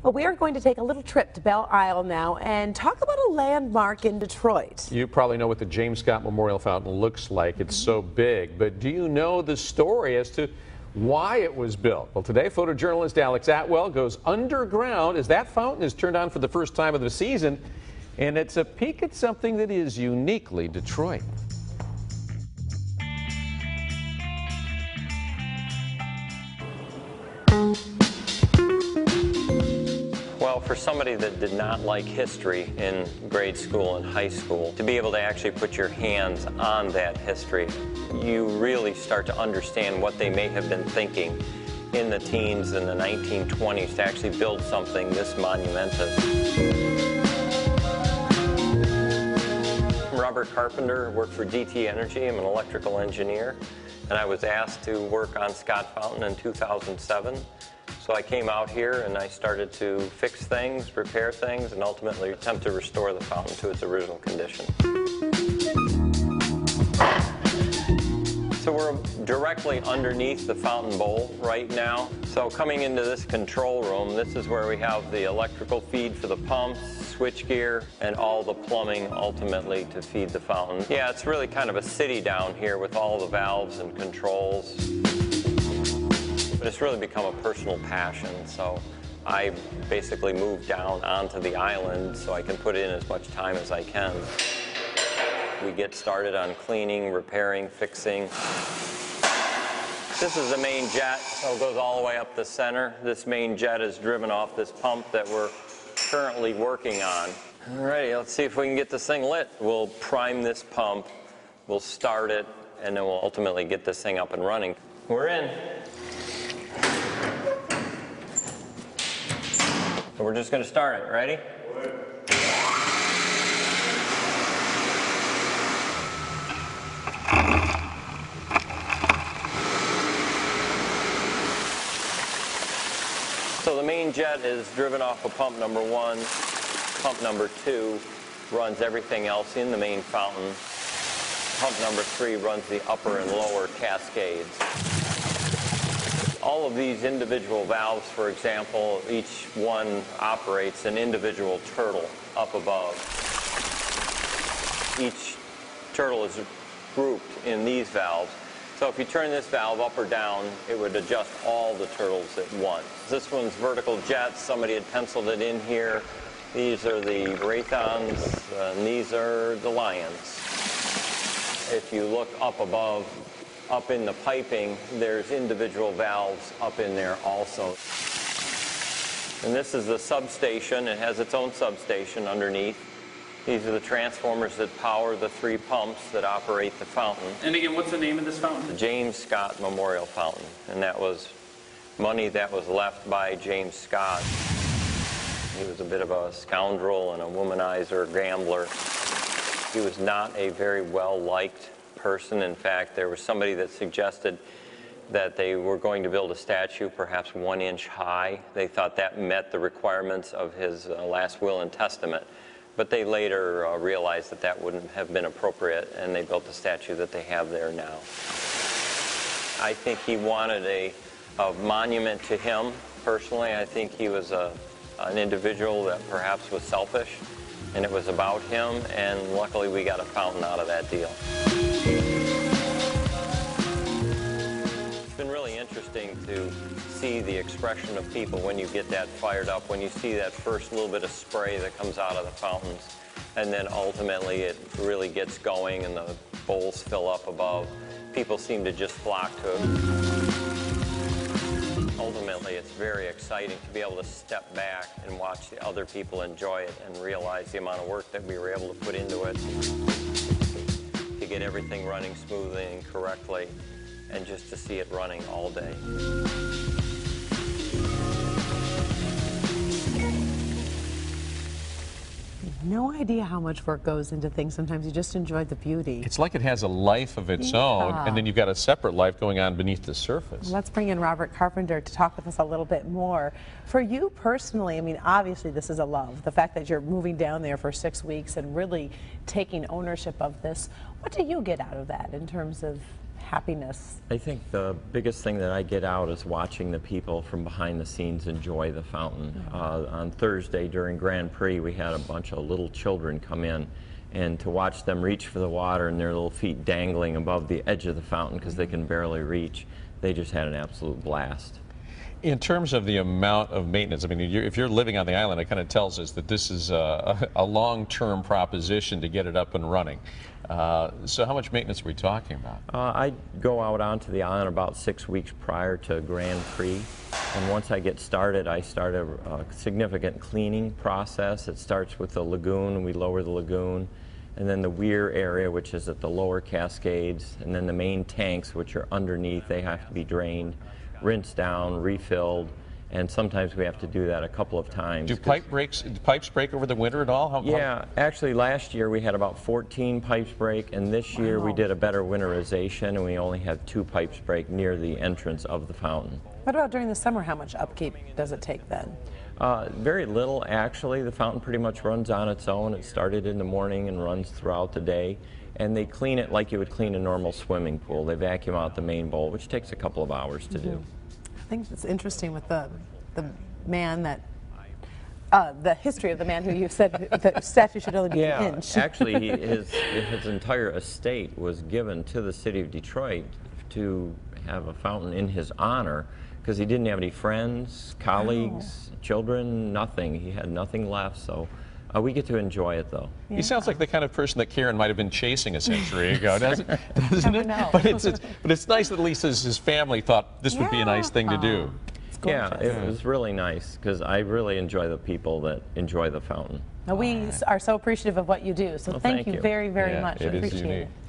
Well, we are going to take a little trip to Belle now and talk about a landmark in Detroit. You probably know what the James Scott Memorial Fountain looks like. It's so big, but do you know the story as to why it was built? Well, today, photojournalist Alex Atwell goes underground as that fountain is turned on for the first time of the season, and it's a peek at something that is uniquely Detroit. Well, for somebody that did not like history in grade school and high school, to be able to actually put your hands on that history, you really start to understand what they may have been thinking in the teens and the 1920s to actually build something this monumentous. I'm Robert Carpenter, work for DTE Energy. I'm an electrical engineer, and I was asked to work on Scott Fountain in 2007. So I came out here and I started to fix things, repair things, and ultimately attempt to restore the fountain to its original condition. So we're directly underneath the fountain bowl right now. So coming into this control room, this is where we have the electrical feed for the pumps, switchgear, and all the plumbing ultimately to feed the fountain. Yeah, it's really kind of a city down here with all the valves and controls. But it's really become a personal passion, so I basically moved down onto the island so I can put in as much time as I can. We get started on cleaning, repairing, fixing. This is the main jet, so it goes all the way up the center. This main jet is driven off this pump that we're currently working on. Alrighty, let's see if we can get this thing lit. We'll prime this pump, we'll start it, and then we'll ultimately get this thing up and running. We're in. So we're just going to start it. Ready? So the main jet is driven off of pump number 1. Pump number 2 runs everything else in the main fountain. Pump number 3 runs the upper and lower cascades. All of these individual valves, for example, each one operates an individual turtle up above. Each turtle is grouped in these valves. So if you turn this valve up or down, it would adjust all the turtles at once. This one's vertical jets. Somebody had penciled it in here. These are the Raythons, and these are the Lions. If you look up above, up in the piping, there's individual valves up in there also. And this is the substation. It has its own substation underneath. These are the transformers that power the 3 pumps that operate the fountain. And again, what's the name of this fountain? The James Scott Memorial Fountain. And that was money that was left by James Scott. He was a bit of a scoundrel and a womanizer, gambler. He was not a very well-liked person. In fact, there was somebody that suggested that they were going to build a statue perhaps 1 inch high. They thought that met the requirements of his last will and testament. But they later realized that that wouldn't have been appropriate, and they built the statue that they have there now. I think he wanted a monument to him. Personally, I think he was an individual that perhaps was selfish, and it was about him, and luckily we got a fountain out of that deal. It's been really interesting to see the expression of people when you get that fired up, when you see that first little bit of spray that comes out of the fountains, and then ultimately it really gets going and the bowls fill up above. People seem to just flock to it. Ultimately, it's very exciting to be able to step back and watch the other people enjoy it and realize the amount of work that we were able to put into it to get everything running smoothly and correctly, and just to see it running all day. No idea how much work goes into things. Sometimes you just enjoy the beauty. It's like it has a life of its own, and then you've got a separate life going on beneath the surface. Let's bring in Robert Carpenter to talk with us a little bit more. For you personally, I mean, obviously this is a love. The fact that you're moving down there for 6 weeks and really taking ownership of this, what do you get out of that in terms of happiness. I think the biggest thing that I get out is watching the people from behind the scenes enjoy the fountain. On Thursday during Grand Prix, we had a bunch of little children come in, and to watch them reach for the water and their little feet dangling above the edge of the fountain because they can barely reach, they just had an absolute blast. In terms of the amount of maintenance, I mean, if you're living on the island, it kind of tells us that this is a long-term proposition to get it up and running. So how much maintenance are we talking about? I go out onto the island about 6 weeks prior to Grand Prix, and once I get started, I start a significant cleaning process. It starts with the lagoon. We lower the lagoon, and then the weir area, which is at the lower Cascades, and then the main tanks, which are underneath. They have to be drained, rinsed down, refilled, and sometimes we have to do that a couple of times. Do pipes break over the winter at all? Yeah, actually last year we had about 14 pipes break, and this year we did a better winterization, and we only had 2 pipes break near the entrance of the fountain. What about during the summer? How much upkeep does it take then? Very little, actually. The fountain pretty much runs on its own. It started in the morning and runs throughout the day. And they clean it like you would clean a normal swimming pool. They vacuum out the main bowl, which takes a couple of hours to do. I think it's interesting with the man that, the history of the man who you said the statue should only be an inch. Actually, his entire estate was given to the city of Detroit to have a fountain in his honor because he didn't have any friends, colleagues, children, nothing. He had nothing left, so we get to enjoy it, though. Yeah. He sounds like the kind of person that Karen might have been chasing a century ago, doesn't it? But it's nice that at least his family thought this would be a nice thing to do. Yeah, it was really nice because I really enjoy the people that enjoy the fountain. We are so appreciative of what you do, so Well, thank thank you you. very, very much. It is Appreciate unique. it.